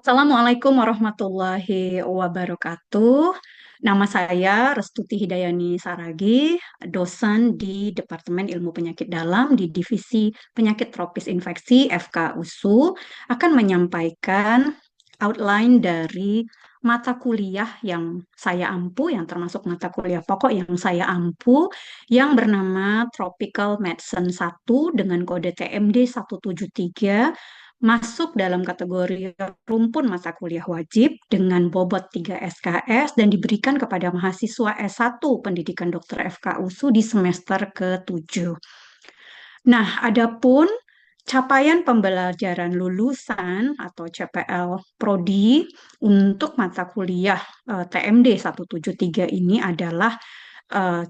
Assalamualaikum warahmatullahi wabarakatuh. Nama saya Restuti Hidayani Saragi, dosen di Departemen Ilmu Penyakit Dalam di Divisi Penyakit Tropis Infeksi FK USU, akan menyampaikan outline dari mata kuliah yang saya ampu, yang termasuk mata kuliah pokok yang saya ampu, yang bernama Tropical Medicine 1 dengan kode TMD 173, masuk dalam kategori rumpun mata kuliah wajib dengan bobot 3 SKS dan diberikan kepada mahasiswa S1 Pendidikan Dokter FK USU di semester ke-7. Nah, adapun capaian pembelajaran lulusan atau CPL Prodi untuk mata kuliah TMD 173 ini adalah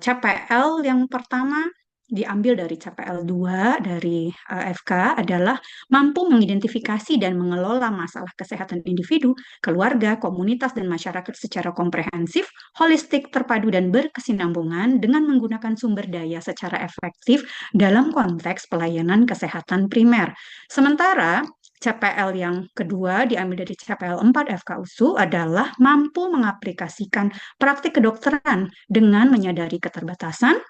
CPL yang pertama diambil dari CPL 2 dari FK adalah mampu mengidentifikasi dan mengelola masalah kesehatan individu, keluarga, komunitas, dan masyarakat secara komprehensif, holistik, terpadu, dan berkesinambungan dengan menggunakan sumber daya secara efektif dalam konteks pelayanan kesehatan primer. Sementara CPL yang kedua diambil dari CPL 4 FK USU adalah mampu mengaplikasikan praktik kedokteran dengan menyadari keterbatasan,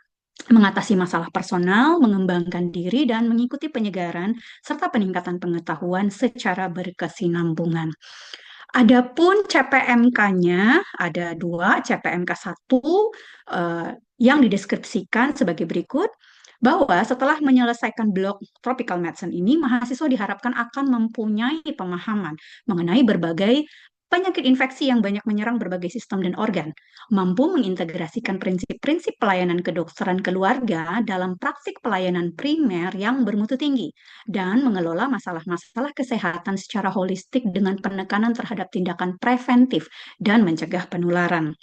mengatasi masalah personal, mengembangkan diri, dan mengikuti penyegaran serta peningkatan pengetahuan secara berkesinambungan. Adapun CPMK-nya ada dua, CPMK 1 yang dideskripsikan sebagai berikut, bahwa setelah menyelesaikan blok Tropical Medicine ini, mahasiswa diharapkan akan mempunyai pemahaman mengenai berbagai penyakit infeksi yang banyak menyerang berbagai sistem dan organ, mampu mengintegrasikan prinsip-prinsip pelayanan kedokteran keluarga dalam praktik pelayanan primer yang bermutu tinggi, dan mengelola masalah-masalah kesehatan secara holistik dengan penekanan terhadap tindakan preventif dan mencegah penularan.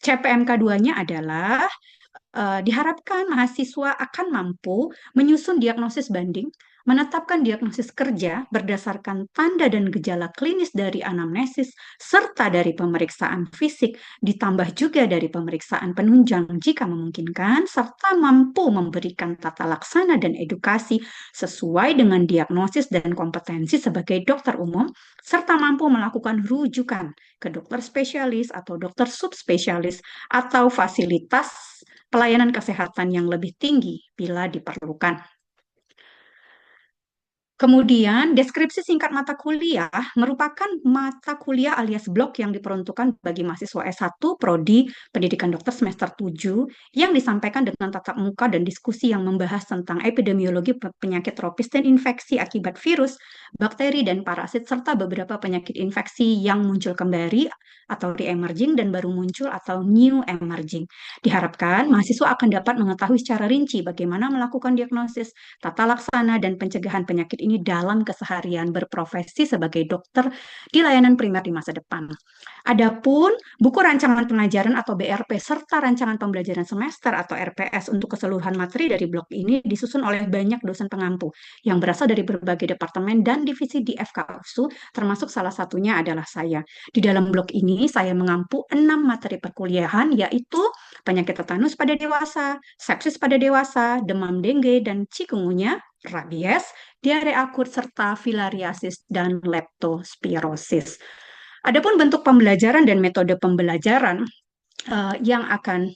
CPMK 2-nya adalah diharapkan mahasiswa akan mampu menyusun diagnosis banding, menetapkan diagnosis kerja berdasarkan tanda dan gejala klinis dari anamnesis, serta dari pemeriksaan fisik, ditambah juga dari pemeriksaan penunjang jika memungkinkan, serta mampu memberikan tata laksana dan edukasi sesuai dengan diagnosis dan kompetensi sebagai dokter umum, serta mampu melakukan rujukan ke dokter spesialis atau dokter subspesialis atau fasilitas pelayanan kesehatan yang lebih tinggi bila diperlukan. Kemudian, deskripsi singkat mata kuliah merupakan mata kuliah alias blok yang diperuntukkan bagi mahasiswa S1 Prodi Pendidikan Dokter semester 7 yang disampaikan dengan tatap muka dan diskusi yang membahas tentang epidemiologi penyakit tropis dan infeksi akibat virus, bakteri, dan parasit, serta beberapa penyakit infeksi yang muncul kembali atau re-emerging dan baru muncul atau new emerging. Diharapkan mahasiswa akan dapat mengetahui secara rinci bagaimana melakukan diagnosis, tata laksana, dan pencegahan penyakit ini dalam keseharian berprofesi sebagai dokter di layanan primer di masa depan. Adapun buku rancangan pengajaran atau BRP serta rancangan pembelajaran semester atau RPS untuk keseluruhan materi dari blok ini disusun oleh banyak dosen pengampu yang berasal dari berbagai departemen dan divisi di FKUSU, termasuk salah satunya adalah saya. Di dalam blok ini saya mengampu 6 materi perkuliahan, yaitu penyakit tetanus pada dewasa, sepsis pada dewasa, demam dengue dan chikungunya, rabies, diare akut, serta filariasis dan leptospirosis. Adapun bentuk pembelajaran dan metode pembelajaran yang akan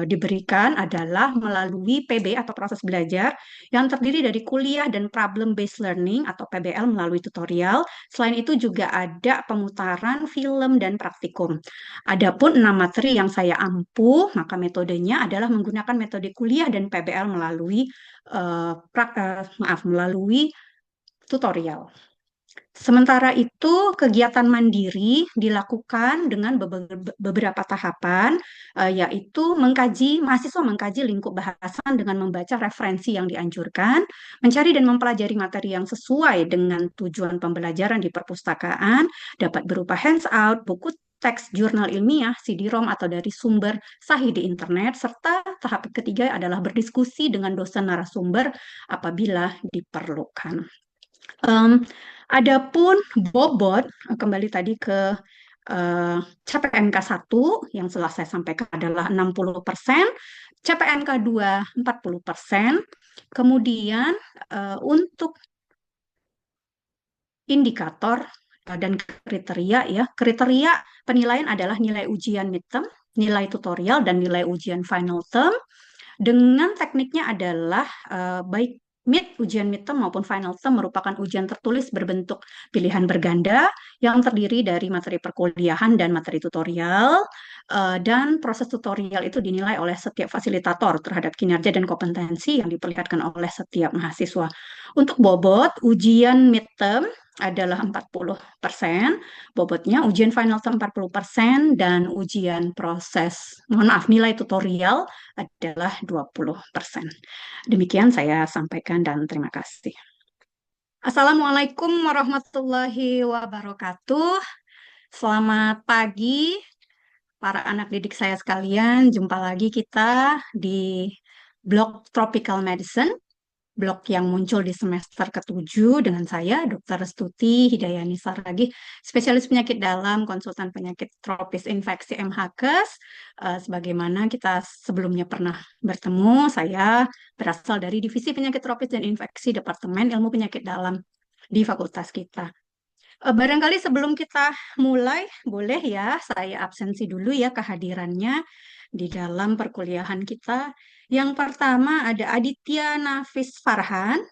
diberikan adalah melalui PB atau proses belajar yang terdiri dari kuliah dan problem based learning atau PBL melalui tutorial. Selain itu juga ada pemutaran film dan praktikum. Adapun 6 materi yang saya ampuh, maka metodenya adalah menggunakan metode kuliah dan PBL melalui melalui tutorial. Sementara itu, kegiatan mandiri dilakukan dengan beberapa tahapan, yaitu mahasiswa mengkaji lingkup bahasan dengan membaca referensi yang dianjurkan, mencari dan mempelajari materi yang sesuai dengan tujuan pembelajaran di perpustakaan, dapat berupa hands-out, buku teks jurnal ilmiah, CD-ROM, atau dari sumber sahih di internet, serta tahap ketiga adalah berdiskusi dengan dosen narasumber apabila diperlukan. Adapun bobot, kembali tadi ke CPNK 1 yang telah saya sampaikan adalah 60%, CPNK 2 40%, kemudian untuk indikator dan kriteria ya. Kriteria penilaian adalah nilai ujian midterm, nilai tutorial, dan nilai ujian final term. Dengan tekniknya adalah baik ujian midterm maupun final term merupakan ujian tertulis berbentuk pilihan berganda yang terdiri dari materi perkuliahan dan materi tutorial. Dan proses tutorial itu dinilai oleh setiap fasilitator terhadap kinerja dan kompetensi yang diperlihatkan oleh setiap mahasiswa. Untuk bobot, ujian midterm adalah 40%, bobotnya ujian final term 40%, dan ujian mohon maaf, nilai tutorial adalah 20%. Demikian saya sampaikan dan terima kasih. Assalamualaikum warahmatullahi wabarakatuh. Selamat pagi para anak didik saya sekalian. Jumpa lagi kita di blog Tropical Medicine, blog yang muncul di semester ke-7 dengan saya, Dr. Restuti Hidayani Saragih, spesialis penyakit dalam, konsultan penyakit tropis infeksi MHKes. Sebagaimana kita sebelumnya pernah bertemu, saya berasal dari Divisi Penyakit Tropis dan Infeksi Departemen Ilmu Penyakit Dalam di fakultas kita. Barangkali sebelum kita mulai, boleh ya saya absensi dulu ya kehadirannya di dalam perkuliahan kita. Yang pertama ada Aditya Nafis Farhan,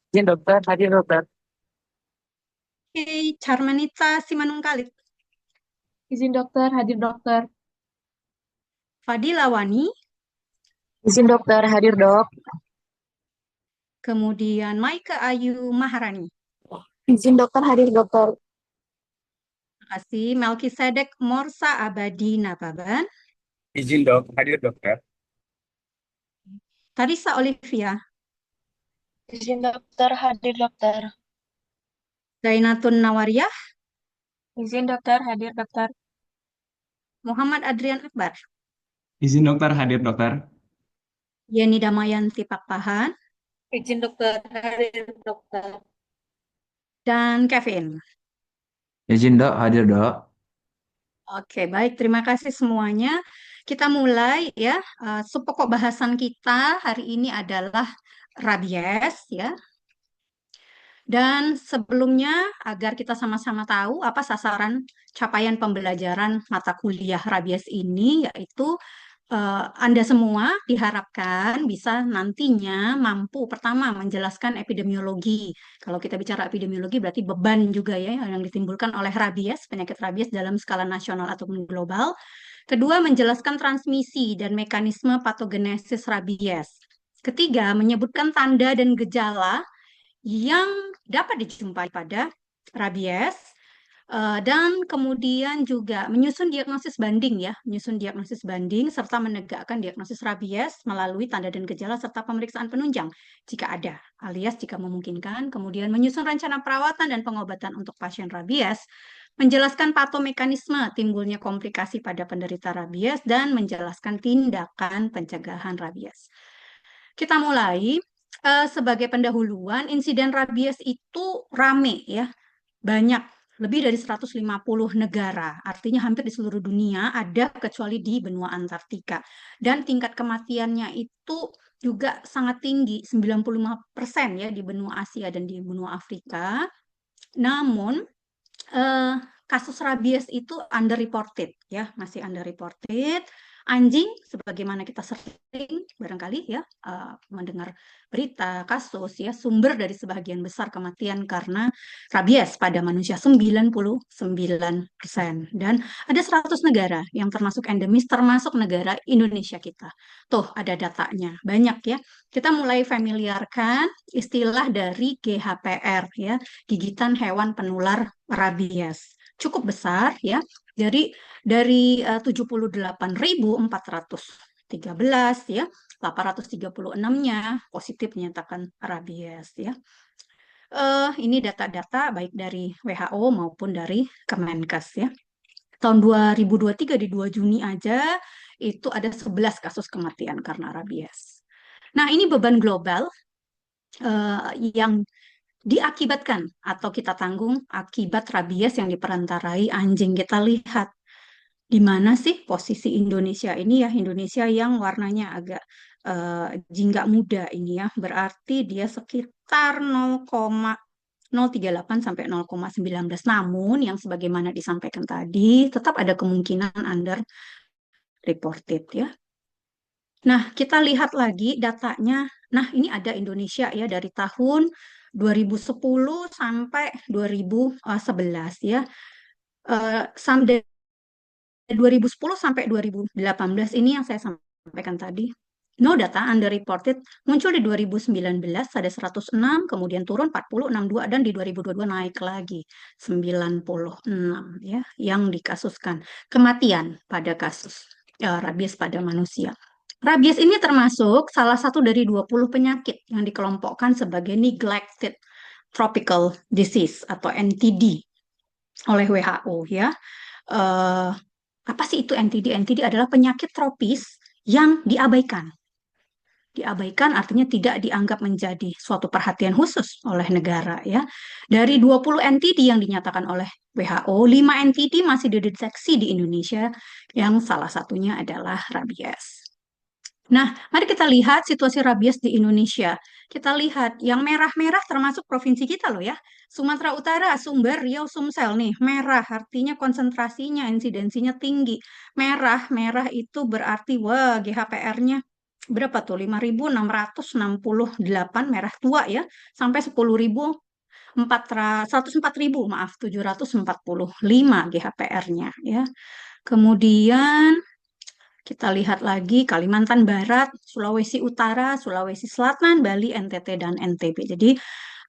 Izin dokter, hadir dokter. Charmanita Simanungkalit, Izin dokter, hadir dokter. Fadila Wani, Izin dokter, hadir dok. kemudian Maika Ayu Maharani. Izin dokter, hadir dokter. Terima kasih. Melkisedek Morsa Abadi Nababan, Izin dok, hadir dokter. Tarisa Olivia, Izin dokter, hadir dokter. Zainatun Nawariyah, Izin dokter, hadir dokter. Muhammad Adrian Akbar, Izin dokter, hadir dokter. Yeni Damayanti Pakpahan, Izin dokter, hadir dokter. dan Kevin. Izin dok, hadir dok. Oke, baik. Terima kasih semuanya. Kita mulai ya. Pokok bahasan kita hari ini adalah rabies ya. Dan sebelumnya agar kita sama-sama tahu apa sasaran capaian pembelajaran mata kuliah rabies ini, yaitu Anda semua diharapkan bisa nantinya mampu pertama menjelaskan epidemiologi. Kalau kita bicara epidemiologi berarti beban juga ya yang ditimbulkan oleh rabies, penyakit rabies dalam skala nasional ataupun global. Kedua, menjelaskan transmisi dan mekanisme patogenesis rabies. Ketiga, menyebutkan tanda dan gejala yang dapat dijumpai pada rabies. Dan kemudian juga menyusun diagnosis banding ya, menyusun diagnosis banding serta menegakkan diagnosis rabies melalui tanda dan gejala serta pemeriksaan penunjang jika ada, alias jika memungkinkan. Kemudian menyusun rencana perawatan dan pengobatan untuk pasien rabies, menjelaskan patomekanisme timbulnya komplikasi pada penderita rabies, dan menjelaskan tindakan pencegahan rabies. Kita mulai. Sebagai pendahuluan, insiden rabies itu rame ya, banyak, lebih dari 150 negara, artinya hampir di seluruh dunia ada kecuali di benua Antartika. Dan tingkat kematiannya itu juga sangat tinggi, 95% ya di benua Asia dan di benua Afrika. Namun kasus rabies itu underreported ya, masih underreported. Anjing, sebagaimana kita sering barangkali ya mendengar berita kasus ya, sumber dari sebagian besar kematian karena rabies pada manusia 99%. Dan ada 100 negara yang termasuk endemis, termasuk negara Indonesia kita. Tuh ada datanya, banyak ya. Kita mulai familiarkan istilah dari GHPR ya, gigitan hewan penular rabies. Cukup besar ya. Dari 78.413 ya, 836-nya positif menyatakan rabies ya. Ini data-data baik dari WHO maupun dari Kemenkes ya. Tahun 2023 di 2 Juni aja itu ada 11 kasus kematian karena rabies. Nah, ini beban global yang diakibatkan atau kita tanggung akibat rabies yang diperantarai anjing. Kita lihat di mana sih posisi Indonesia ini ya, Indonesia yang warnanya agak jingga muda ini ya, berarti dia sekitar 0,6 0,38 sampai 0,19. Namun yang sebagaimana disampaikan tadi, tetap ada kemungkinan under reported ya. Nah, kita lihat lagi datanya. Nah, ini ada Indonesia ya dari tahun 2010 sampai 2011 ya. Sampai 2010 sampai 2018 ini yang saya sampaikan tadi. No data underreported muncul di 2019 ada 106, kemudian turun 40, 62 dan di 2022 naik lagi 96 ya yang dikasuskan kematian pada kasus rabies pada manusia. Rabies ini termasuk salah satu dari 20 penyakit yang dikelompokkan sebagai neglected tropical disease atau NTD oleh WHO ya. Apa sih itu NTD? NTD adalah penyakit tropis yang diabaikan. Diabaikan artinya tidak dianggap menjadi suatu perhatian khusus oleh negara ya. Dari 20 NTD yang dinyatakan oleh WHO, 5 NTD masih dideteksi di Indonesia yang salah satunya adalah rabies. Nah, mari kita lihat situasi rabies di Indonesia. Kita lihat yang merah-merah termasuk provinsi kita loh ya. Sumatera Utara, Sumber, Riau, Sumsel nih. Merah artinya konsentrasinya, insidensinya tinggi. Merah itu berarti wah GHPR-nya berapa tuh? 5.668 merah tua ya. Sampai 104.000 maaf 745 GHPR-nya ya. Kemudian kita lihat lagi Kalimantan Barat, Sulawesi Utara, Sulawesi Selatan, Bali, NTT, dan NTB. Jadi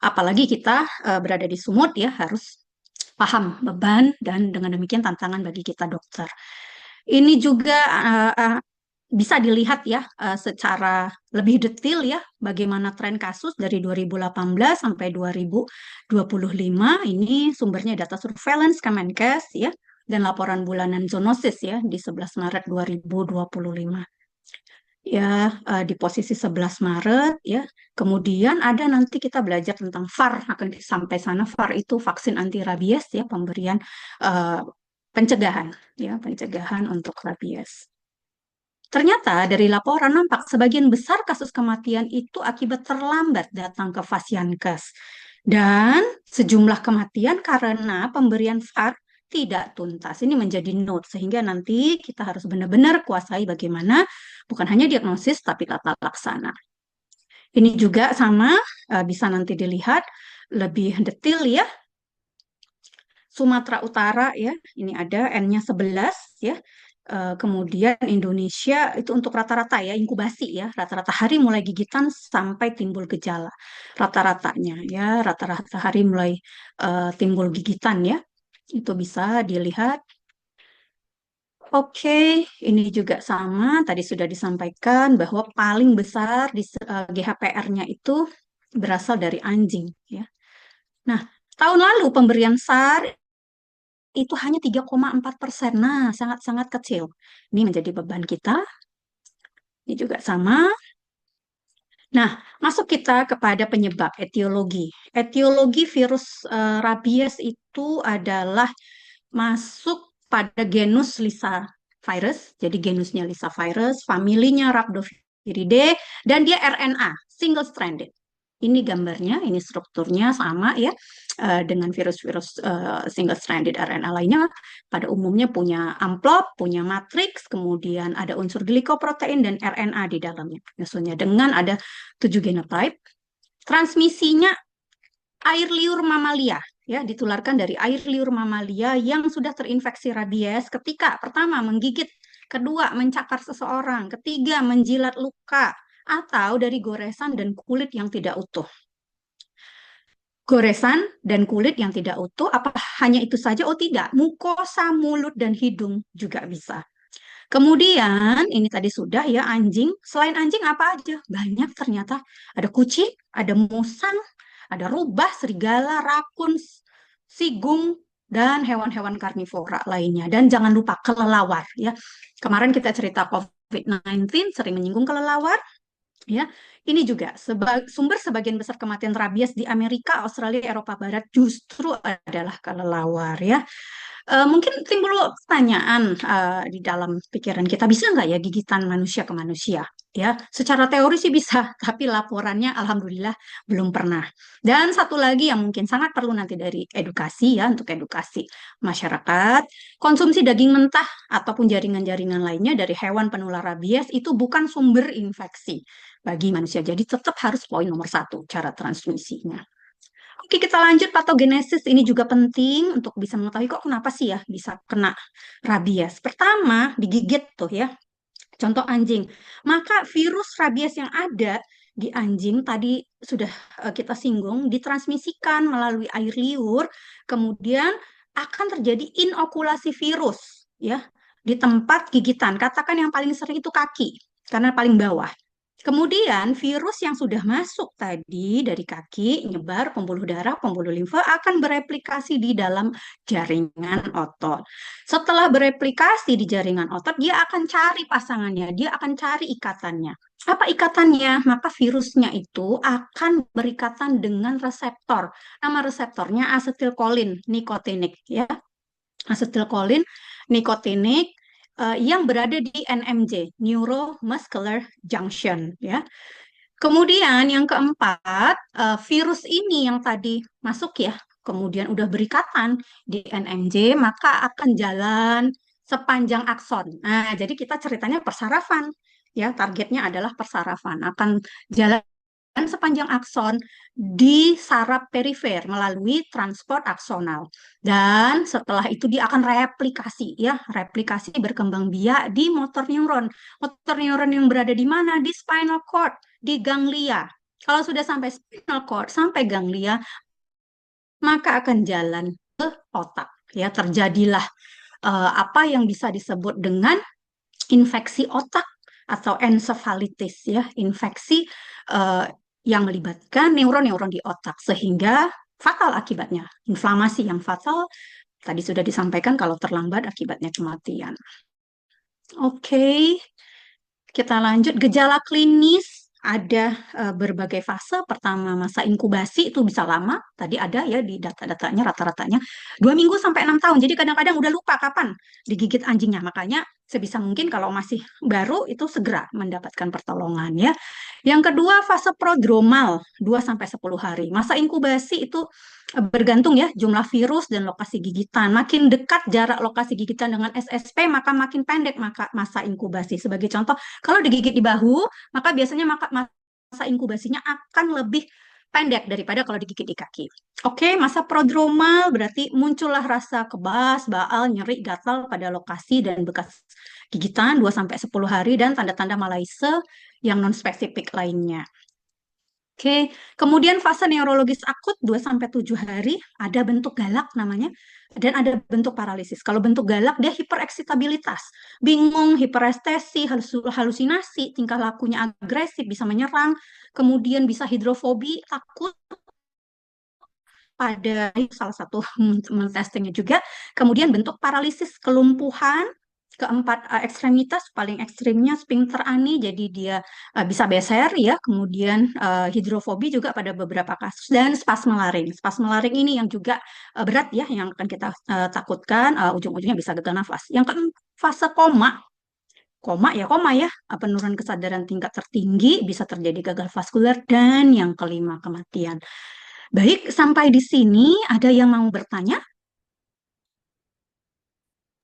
apalagi kita berada di Sumut ya harus paham beban dan dengan demikian tantangan bagi kita dokter. Ini juga bisa dilihat ya secara lebih detail ya bagaimana tren kasus dari 2018 sampai 2025. Ini sumbernya data surveillance Kemenkes ya dan laporan bulanan zoonosis ya di 11 Maret 2025. Ya, di posisi 11 Maret ya. Kemudian ada nanti kita belajar tentang VAR, akan sampai sana. VAR itu vaksin anti rabies ya, pemberian pencegahan ya, pencegahan untuk rabies. Ternyata dari laporan nampak sebagian besar kasus kematian itu akibat terlambat datang ke Fasiankes. Dan sejumlah kematian karena pemberian VAR tidak tuntas. Ini menjadi note sehingga nanti kita harus benar-benar kuasai bagaimana bukan hanya diagnosis tapi tata laksana. Ini juga sama bisa nanti dilihat lebih detail ya. Sumatera Utara ya, ini ada N-nya 11 ya. Kemudian Indonesia itu untuk rata-rata ya, inkubasi ya, rata-rata hari mulai gigitan sampai timbul gejala. Rata-ratanya ya, rata-rata hari mulai timbul gigitan ya. Itu bisa dilihat. Oke, ini juga sama. Tadi sudah disampaikan bahwa paling besar di GHPR-nya itu berasal dari anjing ya. Nah, tahun lalu pemberian SAR itu hanya 3,4%. Nah, sangat-sangat kecil. Ini menjadi beban kita. Ini juga sama. Nah, masuk kita kepada penyebab etiologi. Etiologi virus rabies itu adalah masuk pada genus Lissa virus. Jadi genusnya Lissa virus, familinya Rhabdoviridae, dan dia RNA, single stranded. Ini gambarnya, ini strukturnya sama ya dengan virus-virus single stranded RNA lainnya. Pada umumnya punya amplop, punya matriks, kemudian ada unsur glikoprotein dan RNA di dalamnya. Misalnya dengan ada 7 genotype. Transmisinya air liur mamalia ya, ditularkan dari air liur mamalia yang sudah terinfeksi rabies ketika pertama menggigit, kedua mencakar seseorang, ketiga menjilat luka, atau dari goresan dan kulit yang tidak utuh. Goresan dan kulit yang tidak utuh, apa hanya itu saja? Oh tidak, mukosa mulut dan hidung juga bisa. Kemudian ini tadi sudah ya anjing. Selain anjing apa aja? Banyak ternyata. Ada kucing, ada musang, ada rubah, serigala, rakun, sigung, dan hewan-hewan karnivora lainnya. Dan jangan lupa kelelawar ya. Kemarin kita cerita COVID-19 sering menyinggung kelelawar. Ya, ini juga sumber sebagian besar kematian rabies di Amerika, Australia, Eropa Barat justru adalah kelelawar ya. Mungkin timbul pertanyaan di dalam pikiran kita, bisa nggak ya gigitan manusia ke manusia? Ya, secara teori sih bisa, tapi laporannya alhamdulillah belum pernah. Dan satu lagi yang mungkin sangat perlu nanti dari edukasi ya, untuk edukasi masyarakat, konsumsi daging mentah ataupun jaringan-jaringan lainnya dari hewan penular rabies itu bukan sumber infeksi bagi manusia. Jadi tetap harus poin nomor satu, cara transmisinya. Oke, kita lanjut patogenesis. Ini juga penting untuk bisa mengetahui kok kenapa sih ya bisa kena rabies. Pertama, digigit tuh ya. Contoh anjing. Maka virus rabies yang ada di anjing tadi sudah kita singgung ditransmisikan melalui air liur, kemudian akan terjadi inokulasi virus ya di tempat gigitan. Katakan yang paling sering itu kaki karena paling bawah. Kemudian virus yang sudah masuk tadi dari kaki, nyebar pembuluh darah, pembuluh limfa akan bereplikasi di dalam jaringan otot. Setelah bereplikasi di jaringan otot, dia akan cari pasangannya, dia akan cari ikatannya. Apa ikatannya? Maka virusnya itu akan berikatan dengan reseptor. Nama reseptornya asetilkolin nikotinik ya. Asetilkolin nikotinik yang berada di NMJ, neuromuscular junction ya. Kemudian yang keempat, virus ini yang tadi masuk ya, kemudian udah berikatan di NMJ, maka akan jalan sepanjang akson. Nah, jadi kita ceritanya persarafan ya, targetnya adalah persarafan, akan jalan sepanjang akson di saraf perifer melalui transport aksonal. Dan setelah itu dia akan replikasi ya, replikasi berkembang biak di motor neuron. Motor neuron yang berada di mana? Di spinal cord, di ganglia. Kalau sudah sampai spinal cord, sampai ganglia, maka akan jalan ke otak. Ya, terjadilah apa yang bisa disebut dengan infeksi otak atau encephalitis ya, infeksi eh, yang melibatkan neuron-neuron di otak sehingga fatal akibatnya. Inflamasi yang fatal tadi sudah disampaikan kalau terlambat akibatnya kematian. Oke, kita lanjut. Gejala klinis ada berbagai fase. Pertama, masa inkubasi itu bisa lama. Tadi ada ya di data-datanya rata-ratanya 2 minggu sampai 6 tahun. Jadi kadang-kadang udah lupa kapan digigit anjingnya. Makanya sebisa mungkin kalau masih baru itu segera mendapatkan pertolongan ya. Yang kedua, fase prodromal 2 sampai 10 hari. Masa inkubasi itu bergantung ya jumlah virus dan lokasi gigitan. Makin dekat jarak lokasi gigitan dengan SSP, maka makin pendek masa inkubasi. Sebagai contoh, kalau digigit di bahu, maka biasanya masa inkubasinya akan lebih pendek daripada kalau digigit di kaki. Oke, masa prodromal berarti muncullah rasa kebas, baal, nyeri, gatal pada lokasi dan bekas gigitan 2 sampai 10 hari dan tanda-tanda malaise yang non spesifik lainnya. Oke, kemudian fase neurologis akut 2 sampai 7 hari, ada bentuk galak namanya, dan ada bentuk paralisis. Kalau bentuk galak, dia hipereksitabilitas, bingung, hiperestesi, halusinasi, tingkah lakunya agresif, bisa menyerang, kemudian bisa hidrofobi, takut pada salah satu testingnya juga. Kemudian bentuk paralisis, kelumpuhan, keempat ekstremitas paling ekstrimnya sphincter ani jadi dia bisa beser ya, kemudian hidrofobi juga pada beberapa kasus dan spasme laring. Spasme laring ini yang juga berat ya, yang akan kita takutkan ujung-ujungnya bisa gagal nafas. Yang keempat fase koma. Koma ya, penurunan kesadaran tingkat tertinggi, bisa terjadi gagal vaskular, dan yang kelima kematian. Baik, sampai di sini ada yang mau bertanya?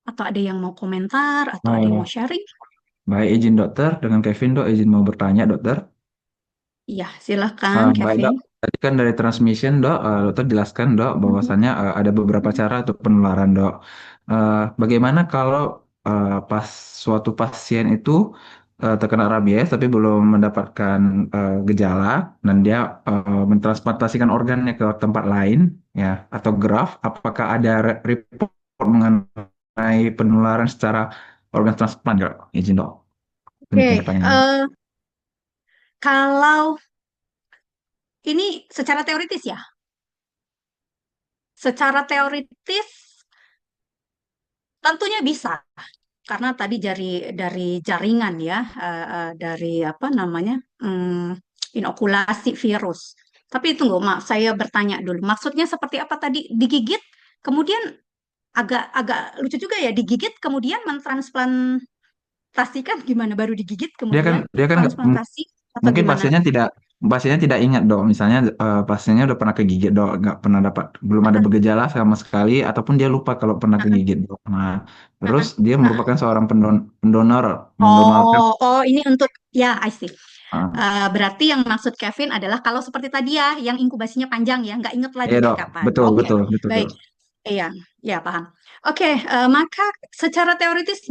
Atau ada yang mau komentar? Atau ada yang mau Eh, sharing? Baik, izin dokter. Dengan Kevin, dok, izin mau bertanya, dokter. Iya, silakan Baik, Kevin. dok. Tadi kan dari transmission, dok, dokter jelaskan, dok, Mhm. bahwasannya ada beberapa cara untuk penularan, dok. Bagaimana kalau pas suatu pasien itu terkena rabies tapi belum mendapatkan gejala dan dia mentransplantasikan organnya ke tempat lain, ya, atau graft, apakah ada report mengenai penularan secara organ transplant, dok? Izin, dok. Demikian Oke, pertanyaannya. kalau ini secara teoritis ya, secara teoritis tentunya bisa karena tadi dari jaringan ya, dari apa namanya, inokulasi virus. Tapi tunggu, Mak, saya bertanya dulu. Maksudnya seperti apa tadi? Digigit, kemudian agak lucu juga ya, digigit kemudian mentransplantasikan gimana? Baru digigit Dia kan kemudian dia kan transplantasi atau mungkin gimana? pasiennya tidak ingat dok. Misalnya pasiennya udah pernah kegigit dok, nggak pernah dapat, belum ada bergejala sama sekali, ataupun dia lupa kalau pernah kegigit dok. Nah, terus dia Nah, merupakan seorang pendonor, mendonorkan. oh, ini untuk ya, I see. Ah, Berarti yang maksud Kevin adalah kalau seperti tadi ya, yang inkubasinya panjang ya, nggak inget iya lagi dok, kapan. betul Oke, betul betul dok. baik. Iya, ya paham. Oke, maka secara teoritis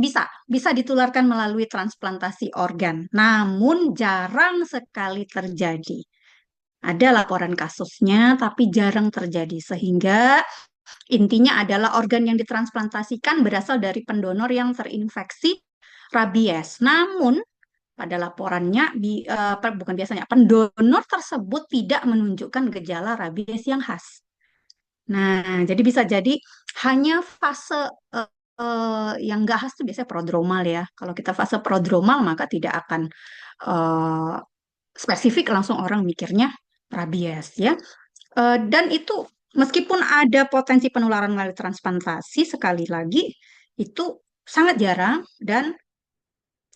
bisa ditularkan melalui transplantasi organ. Namun jarang sekali terjadi. Ada laporan kasusnya, tapi jarang terjadi. Sehingga intinya adalah organ yang ditransplantasikan berasal dari pendonor yang terinfeksi rabies. Namun pada laporannya, bukan biasanya, pendonor tersebut tidak menunjukkan gejala rabies yang khas. Nah, jadi bisa jadi hanya fase yang nggak khas itu biasanya prodromal ya. Kalau kita fase prodromal maka tidak akan eh, spesifik langsung orang mikirnya rabies ya. Dan itu meskipun ada potensi penularan melalui transplantasi, sekali lagi itu sangat jarang dan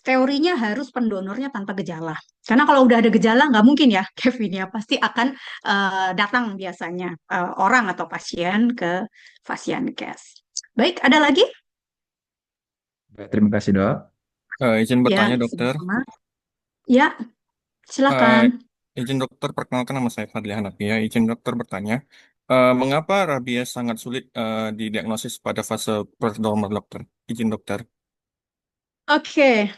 teorinya harus pendonornya tanpa gejala. Karena kalau udah ada gejala, nggak mungkin ya, Kevin ya, pasti akan datang biasanya orang atau pasien ke Fasiankes. Baik, ada lagi? Baik, terima kasih dok. Izin Ya, bertanya dokter. sama-sama. Ya, Eh, silakan. izin dokter, perkenalkan nama saya Fadli Hanafi ya. Izin dokter bertanya, mengapa rabies sangat sulit didiagnosis pada fase prodromal dokter? Izin dokter. Oke,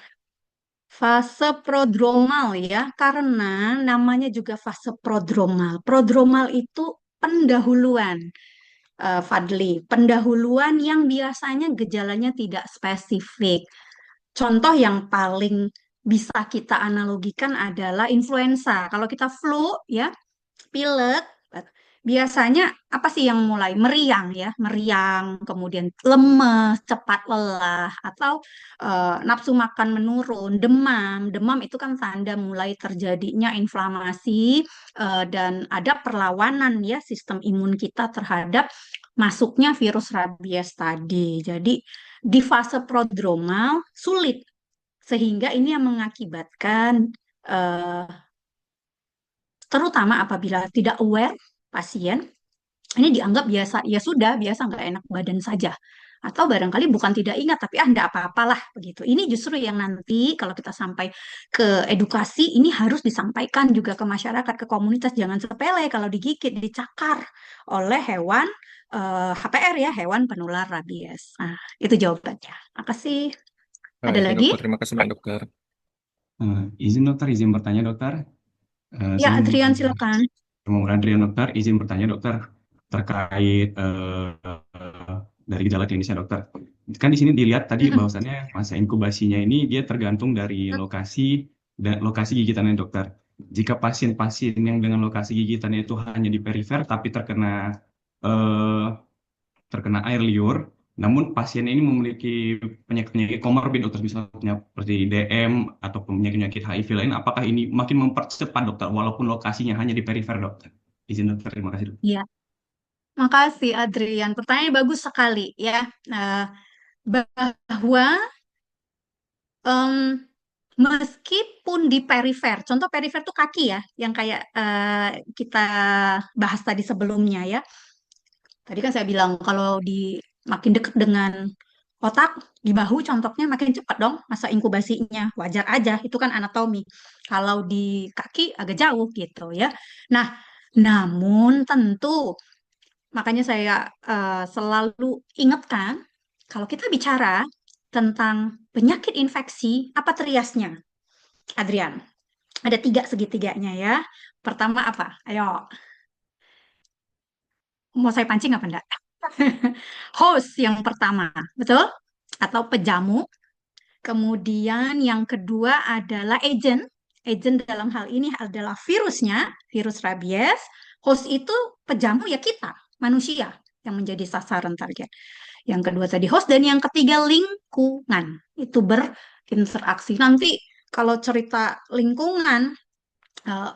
fase prodromal ya, karena namanya juga fase prodromal. Prodromal itu pendahuluan. Fadli, pendahuluan yang biasanya gejalanya tidak spesifik. Contoh yang paling bisa kita analogikan adalah influenza. Kalau kita flu ya, pilek, biasanya apa sih yang mulai meriang ya, meriang, kemudian lemes, cepat lelah, atau nafsu makan menurun, demam. Demam itu kan tanda mulai terjadinya inflamasi dan ada perlawanan ya sistem imun kita terhadap masuknya virus rabies tadi. Jadi di fase prodromal sulit sehingga ini yang mengakibatkan eh, terutama apabila tidak aware pasien, ini dianggap biasa, ya sudah, biasa nggak enak badan saja. Atau barangkali bukan tidak ingat, tapi nggak apa-apalah begitu. Ini justru yang nanti kalau kita sampai ke edukasi, ini harus disampaikan juga ke masyarakat, ke komunitas. Jangan sepele kalau digigit, dicakar oleh hewan HPR ya, hewan penular rabies. Nah, itu jawabannya. Makasih. Ada Izin lagi? dokter, terima kasih banyak dokter. Izin dokter, izin bertanya dokter. Ya, Saya Adrian, silakan. Muhammad Adrian dokter, izin bertanya dokter terkait dari gejala klinisnya dokter. Kan di sini dilihat tadi Mm-mm. bahwasannya masa inkubasinya ini dia tergantung dari lokasi dan lokasi gigitannya dokter. Jika pasien-pasien yang dengan lokasi gigitannya itu hanya di perifer tapi eh, terkena air liur, namun pasien ini memiliki penyakit-penyakit komorbid dokter, misalnya seperti DM ataupun penyakit-penyakit HIV lain, apakah ini makin mempercepat dokter walaupun lokasinya hanya di perifer dokter? Izin dokter, terima kasih dokter. Ya, makasih Adrian. Pertanyaan bagus sekali ya. Nah, bahwa em, meskipun di perifer, contoh perifer tuh kaki ya, yang kayak kita bahas tadi sebelumnya ya. Tadi kan saya bilang kalau di makin dekat dengan otak, di bahu contohnya makin cepat dong masa inkubasinya. Wajar aja, itu kan anatomi. Kalau di kaki agak jauh gitu ya. Nah, namun tentu makanya saya selalu ingatkan kalau kita bicara tentang penyakit infeksi, apa triasnya? Adrian, ada tiga segitiganya ya. Pertama apa? Ayo, mau saya pancing apa enggak? Host yang pertama, betul? Atau pejamu. Kemudian yang kedua adalah agent. Agent dalam hal ini adalah virusnya, virus rabies. Host itu pejamu ya kita, manusia yang menjadi sasaran target. Yang kedua tadi host dan yang ketiga lingkungan. Itu berinteraksi. Nanti kalau cerita lingkungan eh,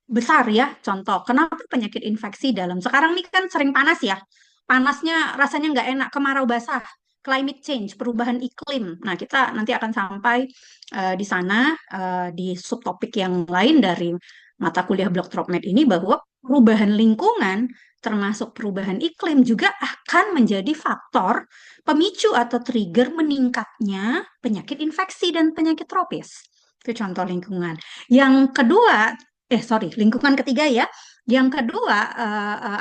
besar ya, contoh kenapa penyakit infeksi dalam sekarang ini kan sering panas ya. panasnya rasanya nggak enak, kemarau basah, climate change, perubahan iklim. Nah, kita nanti akan sampai di sana di subtopik yang lain dari mata kuliah Blok Tropmed ini bahwa perubahan lingkungan termasuk perubahan iklim juga akan menjadi faktor pemicu atau trigger meningkatnya penyakit infeksi dan penyakit tropis. Itu contoh lingkungan. Yang kedua, lingkungan ketiga ya. Yang kedua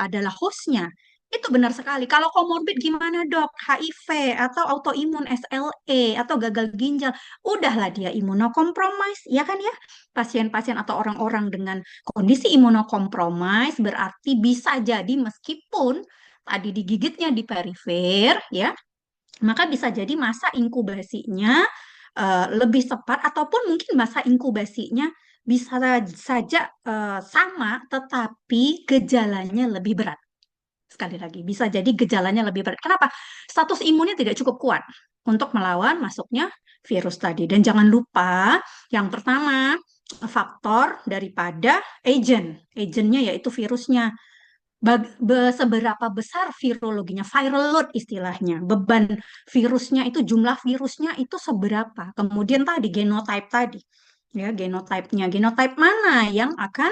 adalah hostnya. Itu benar sekali. Kalau komorbid gimana dok? HIV atau autoimun SLE atau gagal ginjal, udahlah dia imunokompromis, ya kan ya? Pasien-pasien atau orang-orang dengan kondisi imunokompromis berarti bisa jadi meskipun tadi digigitnya di perifer, ya, maka bisa jadi masa inkubasinya lebih cepat ataupun mungkin masa inkubasinya bisa saja sama, tetapi gejalanya lebih berat. Sekali lagi, bisa jadi gejalanya lebih berat. Kenapa? Status imunnya tidak cukup kuat untuk melawan masuknya virus tadi. Dan jangan lupa, yang pertama, faktor daripada agent. Agentnya yaitu virusnya. Seberapa besar virologinya, viral load istilahnya. Beban virusnya itu, jumlah virusnya itu seberapa. Kemudian tadi, genotype tadi. Ya, genotipenya. Genotype mana yang akan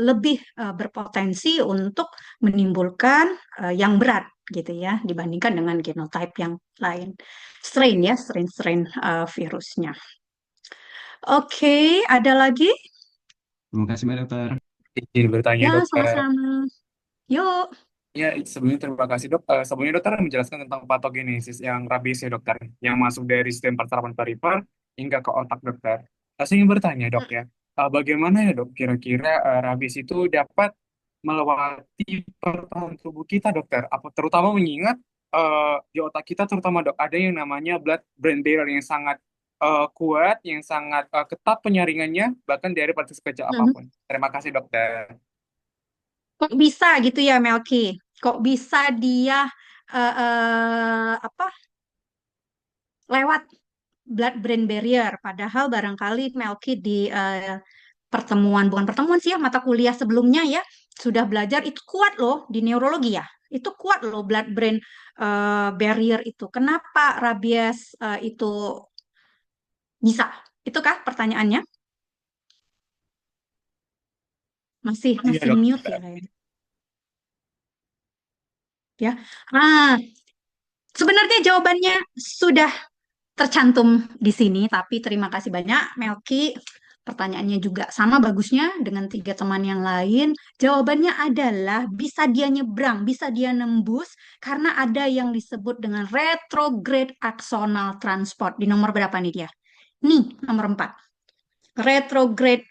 lebih berpotensi untuk menimbulkan yang berat gitu ya dibandingkan dengan genotype yang lain. Strain ya, strain virusnya. Oke, ada lagi? Terima kasih, Mbak Dokter. Izin bertanya Ya, dokter. sama-sama. Yuk. Ya, sebelumnya terima kasih dok. Sebelumnya dokter menjelaskan tentang patogenesis yang rabies ya dokter, yang masuk dari sistem perserafan perifer hingga ke otak dokter. Saya ingin bertanya dok ya, bagaimana ya dok kira-kira rabies itu dapat melewati pertahanan tubuh kita dokter? Apa terutama mengingat di otak kita terutama dok ada yang namanya blood-brain barrier yang sangat kuat, yang sangat ketat penyaringannya bahkan dari partikel sekecil apapun. Terima kasih dokter. Kok bisa gitu ya Melki? Kok bisa dia apa lewat blood-brain barrier? Padahal barangkali Melki di pertemuan, bukan pertemuan sih ya, mata kuliah sebelumnya ya, sudah belajar itu kuat loh di neurologi ya. Itu kuat loh blood-brain barrier itu. Kenapa rabies itu bisa? Itu kah pertanyaannya? Masih Iya masih mute dokter. ya kayaknya. Ya. Ah, sebenarnya jawabannya sudah tercantum di sini, tapi terima kasih banyak Melki. Pertanyaannya juga sama bagusnya dengan tiga teman yang lain. Jawabannya adalah bisa dia nyebrang, bisa dia nembus karena ada yang disebut dengan retrograde axonal transport. Di nomor berapa nih dia? Nih, nomor 4. Retrograde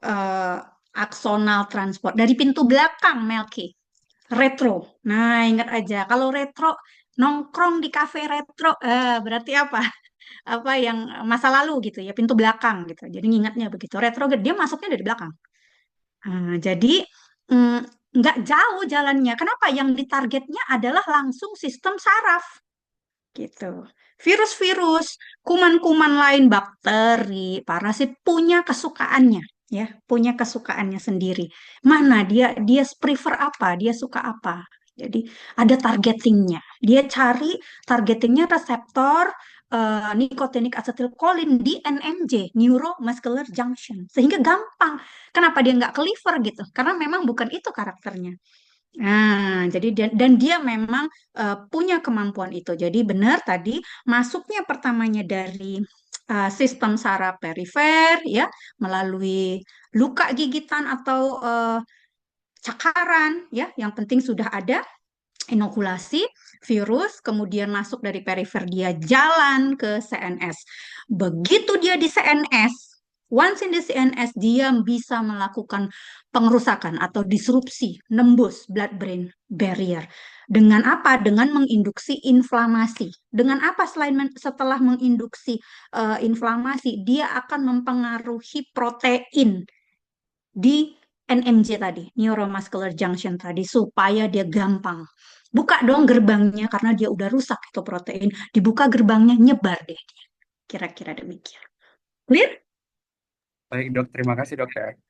eh, axonal transport. Dari pintu belakang, Melki. Retro. Nah, ingat aja. Kalau retro, nongkrong di kafe retro, berarti apa? Apa yang masa lalu gitu ya, pintu belakang gitu. Jadi ingatnya begitu. Retrograde dia masuknya dari belakang. Jadi mm, nggak jauh jalannya. Kenapa? Yang ditargetnya adalah langsung sistem saraf gitu. Virus-virus, kuman-kuman lain, bakteri, parasit punya kesukaannya ya, punya kesukaannya sendiri. Mana dia prefer apa? Dia suka apa? Jadi ada targetingnya. Dia cari targetingnya reseptor nicotinic acetylcholine di NMJ, neuromuscular junction. Sehingga gampang. Kenapa dia nggak ke liver gitu? Karena memang bukan itu karakternya. Nah, jadi dan dia memang punya kemampuan itu. Jadi benar tadi masuknya pertamanya dari sistem saraf perifer ya melalui luka gigitan atau cakaran ya. Yang penting sudah ada inokulasi virus, kemudian masuk dari perifer dia jalan ke CNS. Begitu dia di CNS, once in the CNS, dia bisa melakukan pengerusakan atau disrupsi, nembus blood-brain barrier. Dengan apa? Dengan menginduksi inflamasi. Dengan apa setelah menginduksi inflamasi? Dia akan mempengaruhi protein di NMJ tadi, neuromuscular junction tadi, supaya dia gampang. Buka dong gerbangnya karena dia udah rusak itu protein. Dibuka gerbangnya, nyebar deh. Kira-kira demikian. Clear? Baik dok, terima kasih dokter.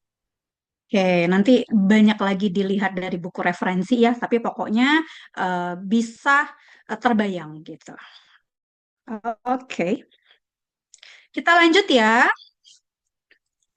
Oke, nanti banyak lagi dilihat dari buku referensi ya, tapi pokoknya bisa terbayang gitu. Oke, kita lanjut ya.